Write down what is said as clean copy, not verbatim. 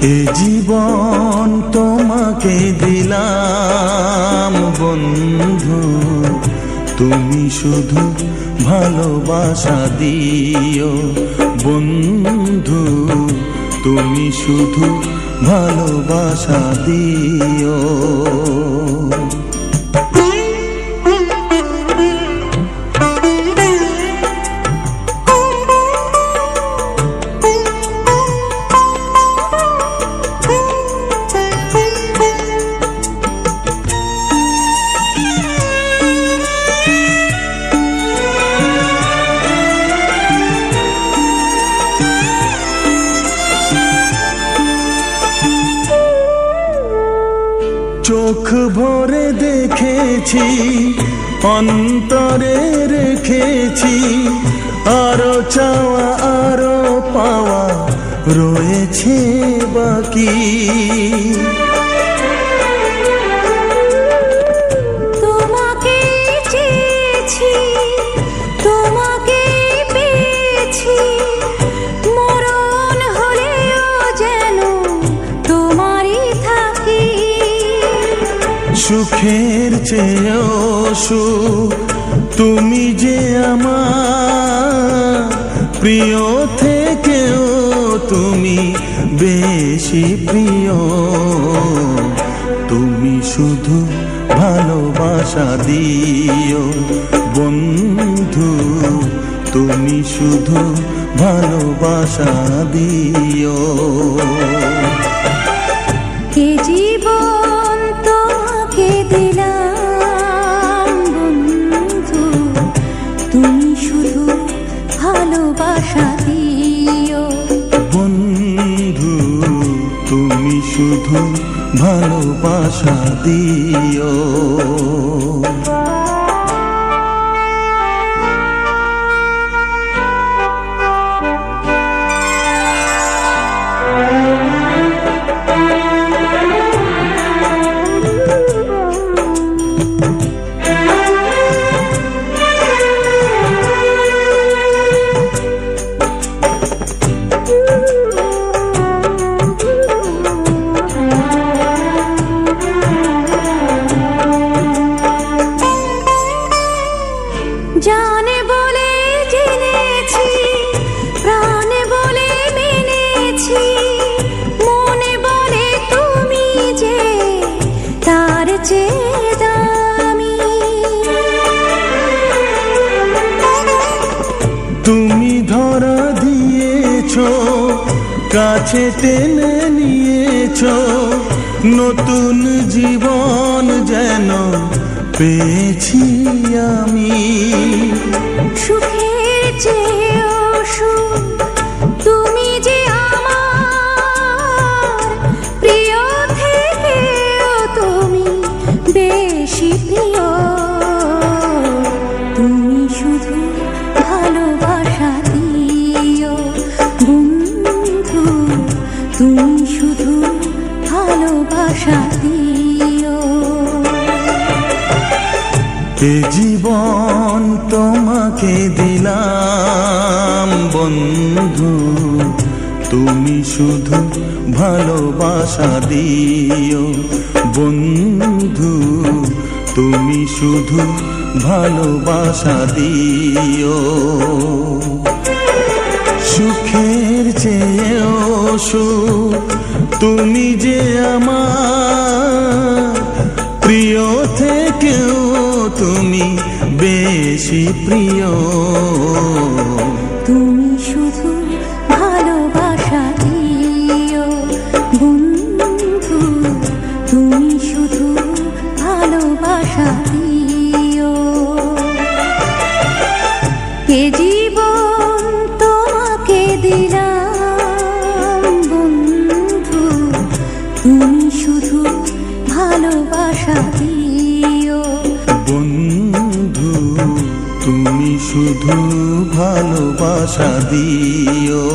এ জীবন তোমাকে দিলাম বন্ধু, তুমি শুধু ভালোবাসা দিও বন্ধু, তুমি শুধু ভালোবাসা দিও। চোখ ভরে দেখেছি, অন্তরে রেখেছি, আরো চাওয়া আরো পাওয়া রয়েছে বাকি। তোমাকে চেয়েছি, তোমাকে পেয়েছি, মরণ হলেও যেন তোমারই থাকি। সুখের চেয়েও সুখ তুমি যে আমার, প্রিয় থেকেও তুমি বেশি প্রিয়। তুমি শুধু ভালোবাসা দিও বন্ধু, তুমি শুধু ভালোবাসা দিও। এ জীবন তোমাকে দিলাম বন্ধু, তুমি শুধু ভালোবাসা দিও বন্ধু, তুমি শুধু ভালোবাসা দিও। জানে বলে জেনেছি, প্রাণে বলে মেনেছি, মনে বলে তুমি যে তার চেয়ে দামি। তুমি ধরা দিয়েছ, কাছে টেনে নিয়েছ, নতুন জীবন যেন পেয়েছি আমি। সুখের চেয়েও সুখ তুমি যে আমার, প্রিয় থেকেও তুমি বেশি প্রিয়। তুমি শুধু ভালোবাসা দিও বন্ধু, তুমি শুধু ভালোবাসা দিও। এ জীবন তোমাকে দিলাম বন্ধু, তুমি শুধু ভালোবাসা দিও বন্ধু, তুমি শুধু ভালোবাসা দিও। সুখের চেয়েও সুখ তুমি যে আমার, প্রিয় থেকেও তুমি বেশি প্রিয়। তুমি শুধু ভালোবাসা দিও বন্ধু, তুমি শুধু ভালোবাসা দিও। এ জীবন তোমাকে দিলাম বন্ধু, তুমি শুধু ভালোবাসা দিও বন্ধু, তুমি শুধু ভালোবাসা দিও।